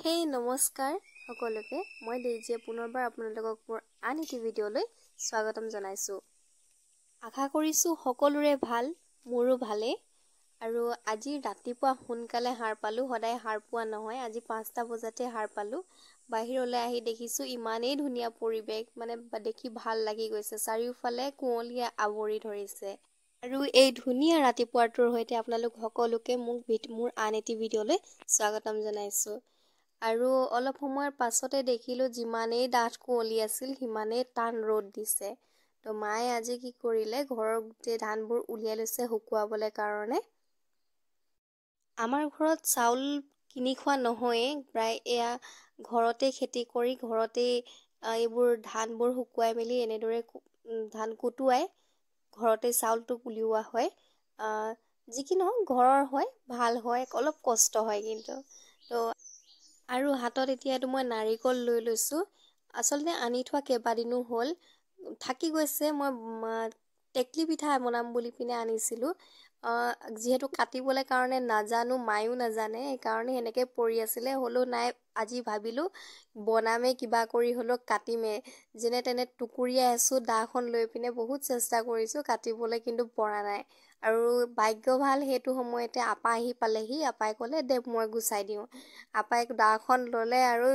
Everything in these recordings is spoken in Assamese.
হেই নমস্কাৰ সকলোকে মই দেইজিয়ে পুনৰবাৰ আপোনালোকক মোৰ আন এটি ভিডিঅ'লৈ স্বাগতম জনাইছোঁ। আশা কৰিছোঁ সকলোৰে ভাল, মোৰো ভালেই। আৰু আজি ৰাতিপুৱা সোনকালে সাৰ পালোঁ, সদায় সাৰ পোৱা নহয়, আজি 5টা বজাতে সাৰ পালোঁ। বাহিৰলৈ আহি দেখিছোঁ ইমানেই ধুনীয়া পৰিৱেশ, মানে দেখি ভাল লাগি গৈছে, চাৰিওফালে কুঁৱলীয়ে আৱৰি ধৰিছে। আৰু এই ধুনীয়া ৰাতিপুৱাটোৰ সৈতে আপোনালোক সকলোকে মোৰ আন এটি ভিডিঅ'লৈ স্বাগতম জনাইছোঁ। আৰু অলপ সময়ৰ পাছতে দেখিলোঁ যিমানেই ডাঠ কুঁৱলী আছিল সিমানেই টান ৰ'দ দিছে। তো মায়ে আজি কি কৰিলে, ঘৰৰ গোটেই ধানবোৰ উলিয়াই লৈছে শুকুৱাবলৈ কাৰণে। আমাৰ ঘৰত চাউল কিনি খোৱা নহয়েই, প্ৰায় এয়া ঘৰতে খেতি কৰি ঘৰতেই এইবোৰ ধানবোৰ শুকুৱাই মেলি এনেদৰে ধান কুটুৱাই ঘৰতে চাউলটো উলিওৱা হয়। যি কি নহওক ঘৰৰ হয়, ভাল হয়, অলপ কষ্ট হয় কিন্তু। তো আৰু হাতত এতিয়াতো মই নাৰিকল লৈ লৈছোঁ। আচলতে আনি থোৱা কেইবাদিনো হ'ল, থাকি গৈছে। মই টেকলি পিঠা বনাম বুলি পিনে আনিছিলোঁ। যিহেতু কাটিবলৈ কাৰণে নাজানো, মায়ো নাজানে, সেইকাৰণে সেনেকৈ পৰি আছিলে। হ'লেও নাই, আজি ভাবিলোঁ বনামেই, কিবা কৰি হ'লেও কাটিমেই। যেনে তেনে টুকুৰিয়াই আছোঁ, দাখন লৈ পিনে বহুত চেষ্টা কৰিছোঁ কাটিবলৈ, কিন্তু পৰা নাই। আৰু ভাগ্য ভাল, সেইটো সময়তে আপা আহি পালেহি। আপাই ক'লে দে মই গুচাই দিওঁ। আপাই দাখন ল'লে আৰু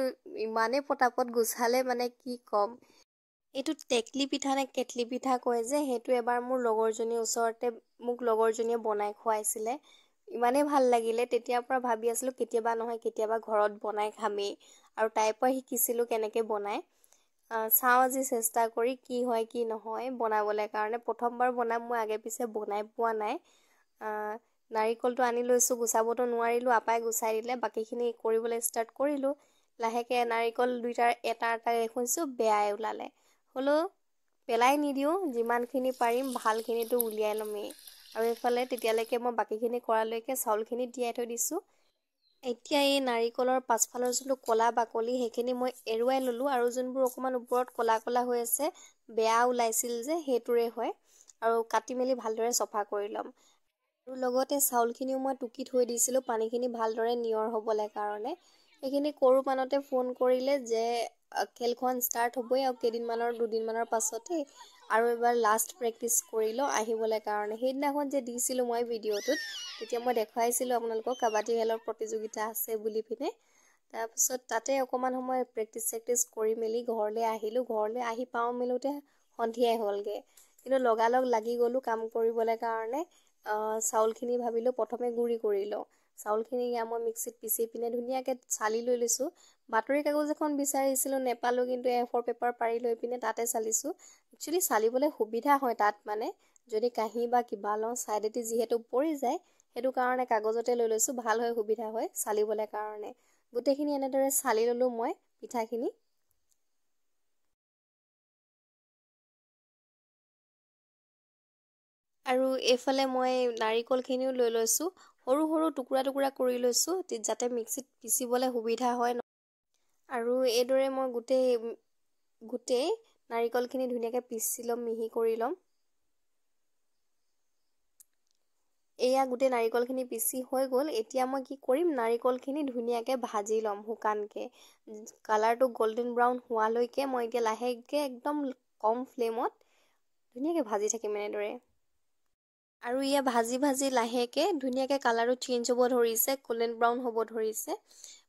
ইমানেই পটাপট গুচালে, মানে কি ক'ম। এইটো টেকলি পিঠা নে কেটলি পিঠা কয় যে, সেইটো এবাৰ মোৰ লগৰজনীৰ ওচৰতে মোক লগৰজনীয়ে বনাই খুৱাইছিলে। ইমানেই ভাল লাগিলে, তেতিয়াৰ পৰা ভাবি আছিলোঁ কেতিয়াবা নহয় কেতিয়াবা ঘৰত বনাই খামেই। আৰু তাইৰ পৰা শিকিছিলোঁ কেনেকৈ বনায়। চাওঁ আজি চেষ্টা কৰি কি হয় কি নহয় বনাবলৈ কাৰণে। প্ৰথমবাৰ বনাম, মই আগে পিছে বনাই পোৱা নাই। নাৰিকলটো আনি লৈছোঁ, গুচাবতো নোৱাৰিলোঁ, আপাই গুচাই দিলে। বাকীখিনি কৰিবলৈ ষ্টাৰ্ট কৰিলোঁ। লাহেকৈ নাৰিকল দুইটাৰ এটা দেখোঁছোঁ বেয়াই ওলালে। হ'লেও পেলাই নিদিওঁ, যিমানখিনি পাৰিম ভালখিনিতো উলিয়াই ল'মেই। আৰু এইফালে তেতিয়ালৈকে মই বাকীখিনি কৰালৈকে চাউলখিনি তিয়াই থৈ দিছোঁ। এতিয়া এই নাৰিকলৰ পাছফালৰ যোনটো ক'লা বাকলি সেইখিনি মই এৰুৱাই ল'লোঁ। আৰু যোনবোৰ অকণমান ওপৰত ক'লা ক'লা হৈ আছে, বেয়া ওলাইছিল যে, সেইটোৰে হয়। আৰু কাটি মেলি ভালদৰে চফা কৰি ল'ম। আৰু লগতে চাউলখিনিও মই টুকি থৈ দিছিলোঁ পানীখিনি ভালদৰে নিয়ৰ হ'বলৈ কাৰণে। সেইখিনি কৰোঁ মানতে ফোন কৰিলে যে খেলখন ষ্টাৰ্ট হ'বই আৰু দুদিনমানৰ পাছতেই, আৰু এবাৰ লাষ্ট প্ৰেক্টিচ কৰি লওঁ আহিবলৈ কাৰণে। সেইদিনাখন যে দিছিলোঁ মই ভিডিঅ'টোত, তেতিয়া মই দেখুৱাইছিলোঁ আপোনালোকক কাবাডী খেলৰ প্ৰতিযোগিতা আছে বুলি পিনে। তাৰপিছত তাতে অকণমান সময় প্ৰেক্টিচ কৰি মেলি ঘৰলৈ আহিলোঁ। ঘৰলৈ আহি পাওঁ মেলোতে সন্ধিয়াই হ'লগৈ। কিন্তু লগালগ লাগি গ'লোঁ কাম কৰিবলৈ কাৰণে। চাউলখিনি ভাবিলোঁ প্ৰথমে গুড়ি কৰি লওঁ। চাউলখিনি মই মিক্সিত পিচি পিনে ধুনীয়াকৈ চালি লৈ লৈছোঁ। বাতৰি কাগজ এখন বিচাৰিছিলোঁ, নেপালোঁ, কিন্তু A4 পেপাৰ পাৰি লৈ পিনে তাতে চালিছোঁ। একচুৱেলি চালিবলৈ সুবিধা হয় তাত, মানে যদি কাঁহী বা কিবা লওঁ ছাইডেদি যিহেতু পৰি যায়, সেইটো কাৰণে কাগজতে লৈ লৈছোঁ, ভাল হয়, সুবিধা হয় চালিবলৈ কাৰণে। গোটেইখিনি এনেদৰে চালি ল'লোঁ মই পিঠাখিনি। আৰু এইফালে মই নাৰিকলখিনিও লৈ লৈছোঁ, সৰু সৰু টুকুৰা কৰি লৈছোঁ, যাতে মিক্সিত পিচিবলৈ সুবিধা হয়। আৰু এইদৰে মই গোটেই নাৰিকলখিনি ধুনীয়াকৈ পিচি ল'ম, মিহি কৰি ল'ম। এয়া গোটেই নাৰিকলখিনি পিচি হৈ গ'ল। এতিয়া মই কি কৰিম, নাৰিকলখিনি ধুনীয়াকৈ ভাজি ল'ম শুকানকৈ। কালাৰটো গল্ডেন ব্ৰাউন হোৱালৈকে মই এতিয়া লাহেকৈ একদম কম ফ্লেমত ধুনীয়াকৈ ভাজি থাকিম এনেদৰে। আৰু এয়া ভাজি লাহেকৈ ধুনীয়াকৈ কালাৰটো চেঞ্জ হ'ব ধৰিছে, গল্ডেন ব্ৰাউন হ'ব ধৰিছে।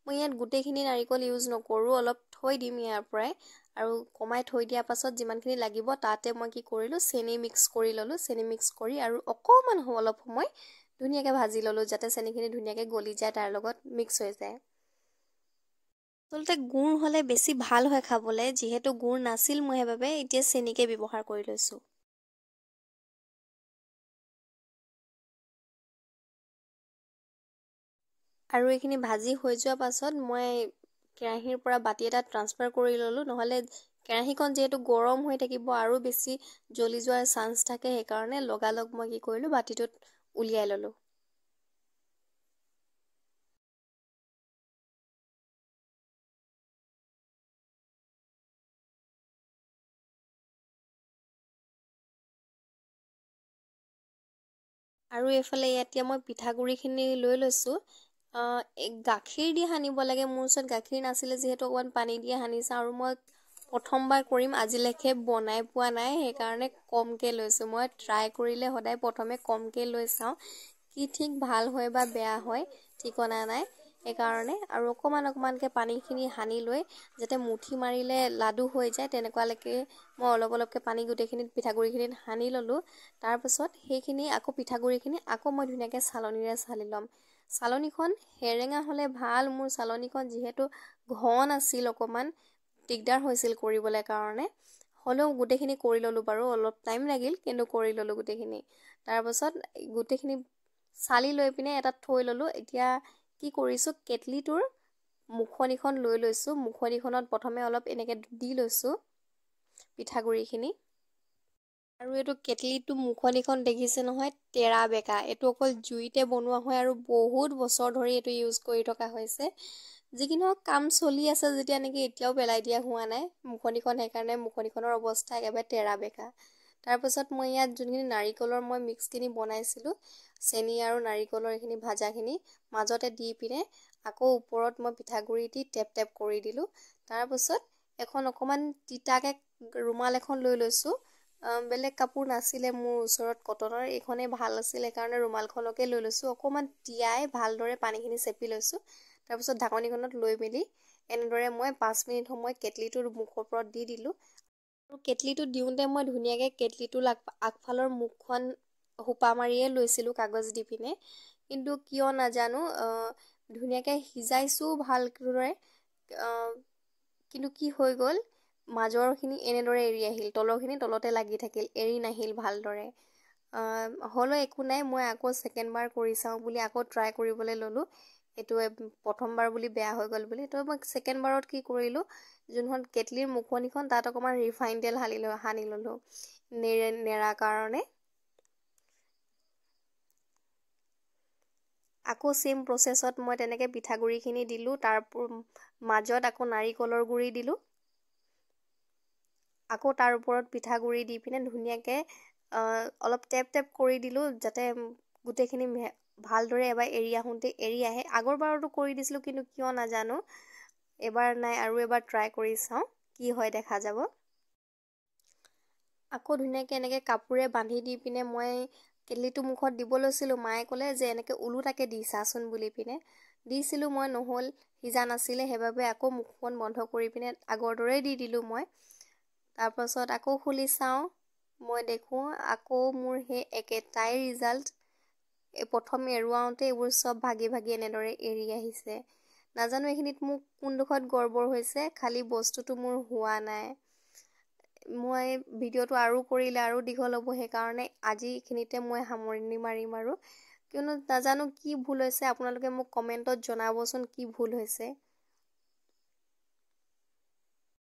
মই ইয়াত গোটেইখিনি নাৰিকল ইউজ নকৰোঁ, অলপ থৈ দিম ইয়াৰ পৰাই। আৰু কমাই থৈ দিয়াৰ পাছত যিমানখিনি লাগিব তাতে মই কি কৰিলোঁ, চেনি মিক্স কৰি ল'লোঁ। চেনি মিক্স কৰি আৰু অকণমান অলপ সময় ধুনীয়াকৈ ভাজি ল'লোঁ, যাতে চেনিখিনি ধুনীয়াকৈ গলি যায়, তাৰ লগত মিক্স হৈ যায়। আচলতে গুড় হ'লে বেছি ভাল হয় খাবলৈ, যিহেতু গুড় নাছিল মই সেইবাবে এতিয়া চেনিকে ব্যৱহাৰ কৰি লৈছোঁ। আৰু এইখিনি ভাজি হৈ যোৱাৰ পাছত মই কেৰাহীৰ পৰা বাতি এটা ট্ৰান্সফাৰ কৰি ল'লোঁ। নহ'লে কেৰাহীখন যিহেতু গৰম হৈ থাকিব আৰু বেছি জ্বলি যোৱাৰ চান্স থাকে, সেইকাৰণে লগালগ মই কি কৰিলোঁ, বাতিটোত উলিয়াই ল'লোঁ। আৰু এইফালে এতিয়া মই পিঠাগুড়িখিনি লৈ লৈছোঁ। গাখীৰ দি সানিব লাগে। মোৰ ওচৰত গাখীৰ নাছিলে যিহেতু অকণমান পানী দিয়ে সানিছোঁ আৰু মই প্ৰথমবাৰ কৰিম, আজিলৈকে বনাই পোৱা নাই, সেইকাৰণে কমকৈ লৈছোঁ। মই ট্ৰাই কৰিলে সদায় প্ৰথমে কমকৈ লৈ চাওঁ, কি ঠিক ভাল হয় বা বেয়া হয় ঠিকনা নাই, সেইকাৰণে আৰু অকণমানকৈ পানীখিনি সানি লৈ যাতে মুঠি মাৰিলে লাডু হৈ যায় তেনেকুৱালৈকে মই অলপ অলপকৈ পানী গোটেইখিনিত পিঠাগুড়িখিনিত সানি ল'লোঁ। তাৰপাছত সেইখিনি আকৌ পিঠাগুড়িখিনি আকৌ মই ধুনীয়াকৈ চালনীৰে চালি ল'ম। চালনীখন সেৰেঙা হ'লে ভাল। মোৰ চালনীখন যিহেতু ঘন আছিল, অকণমান দিগদাৰ হৈছিল কৰিবলৈ কাৰণে, হ'লেও গোটেইখিনি কৰি ল'লোঁ বাৰু। অলপ টাইম লাগিল কিন্তু কৰি ল'লোঁ গোটেইখিনি। তাৰপাছত গোটেইখিনি চালি লৈ পিনে এটাত থৈ ল'লোঁ। এতিয়া কি কৰিছোঁ, কেটলিটোৰ মুখনিখন লৈ লৈছোঁ। মুখনিখনত প্ৰথমে অলপ এনেকৈ দি লৈছোঁ পিঠাগুড়িখিনি। আৰু এইটো কেটলিটো মুখনিখন দেখিছে নহয়, তেৰা বেকা। এইটো অকল জুইতে বনোৱা হয় আৰু বহুত বছৰ ধৰি এইটো ইউজ কৰি থকা হৈছে। যি কি নহওক কাম চলি আছে যেতিয়া নেকি এতিয়াও পেলাই দিয়া হোৱা নাই মুখনিখন, সেইকাৰণে মুখনিখনৰ অৱস্থা একেবাৰে তেৰা বেকা। তাৰপাছত মই ইয়াত যোনখিনি নাৰিকলৰ মই মিক্সখিনি বনাইছিলোঁ, চেনি আৰু নাৰিকলৰ এইখিনি ভাজাখিনি মাজতে দি পিনে আকৌ ওপৰত মই পিঠাগুড়ি দি টেপ টেপ কৰি দিলোঁ। তাৰপাছত এখন অকণমান তিতাকৈ ৰুমাল এখন লৈ লৈছোঁ। বেলেগ কাপোৰ নাছিলে মোৰ ওচৰত কটনৰ, এইখনেই ভাল আছিল, সেইকাৰণে ৰুমালখনকে লৈ লৈছোঁ। অকণমান তিয়াই ভালদৰে পানীখিনি চেপি লৈছোঁ। তাৰপিছত ঢাকনিখনত লৈ মেলি এনেদৰে মই 5 মিনিট সময় কেটলিটোৰ মুখৰ ওপৰত দি দিলোঁ। আৰু কেটলিটো দিওঁতে মই ধুনীয়াকৈ কেটলিটোৰ আগফালৰ মুখখন সোপা মাৰিয়ে লৈছিলোঁ কাগজ দি পিনে, কিন্তু কিয় নাজানো ধুনীয়াকৈ সিজাইছোঁ ভালদৰে, কিন্তু কি হৈ গ'ল, মাজৰখিনি এনেদৰে এৰি আহিল, তলৰখিনি তলতে লাগি থাকিল, এৰি নাহিল ভালদৰে। হ'লেও একো নাই, মই আকৌ ছেকেণ্ডবাৰ কৰি চাওঁ বুলি আকৌ ট্ৰাই কৰিবলৈ ল'লোঁ। এইটো প্ৰথমবাৰ বুলি বেয়া হৈ গ'ল বুলি, তো মই ছেকেণ্ডবাৰত কি কৰিলোঁ, যোনখন কেটলিৰ মুখনিখন তাত অকণমান ৰিফাইন তেল সানি ল'লোঁ নেৰা কাৰণে। আকৌ চেম প্ৰচেছত মই তেনেকৈ পিঠাগুড়িখিনি দিলোঁ, তাৰ মাজত আকৌ নাৰিকলৰ গুড়ি দিলোঁ, আকৌ তাৰ ওপৰত পিঠাগুড়ি দি পিনে ধুনীয়াকৈ অলপ টেপ টেপ কৰি দিলোঁ, যাতে গোটেইখিনি ভালদৰে এবাৰ এৰি আহোঁতে এৰি আহে। আগৰবাৰতো কৰি দিছিলোঁ, কিন্তু কিয় নাজানো এবাৰ নাই, আৰু এবাৰ ট্ৰাই কৰি চাওঁ কি হয় দেখা যাব। আকৌ ধুনীয়াকৈ এনেকৈ কাপোৰে বান্ধি দি পিনে মই কেটলিটো মুখত দিব লৈছিলোঁ। মায়ে ক'লে যে এনেকৈ ওলোটাকৈ দি চাচোন বুলি পিনে দিছিলোঁ মই, নহ'ল, সিজা নাছিলে, সেইবাবে আকৌ মুখখন বন্ধ কৰি পিনে আগৰ দৰেই দি দিলোঁ মই। তাৰপাছত আকৌ খুলি চাওঁ, মই দেখোঁ আকৌ মোৰ সেই একেটাই ৰিজাল্ট। প্ৰথম এৰুৱাওঁতে এইবোৰ চব ভাগি ভাগি এনেদৰে এৰি আহিছে। নাজানো এইখিনিত মোক কোনডোখৰত গড়বড় হৈছে, খালি বস্তুটো মোৰ হোৱা নাই। মই ভিডিঅ'টো আৰু কৰিলে আৰু দীঘল হ'ব, সেইকাৰণে আজি এইখিনিতে মই সামৰণি মাৰিম আৰু, কিয়নো নাজানো কি ভুল হৈছে। আপোনালোকে মোক কমেণ্টত জনাবচোন কি ভুল হৈছে।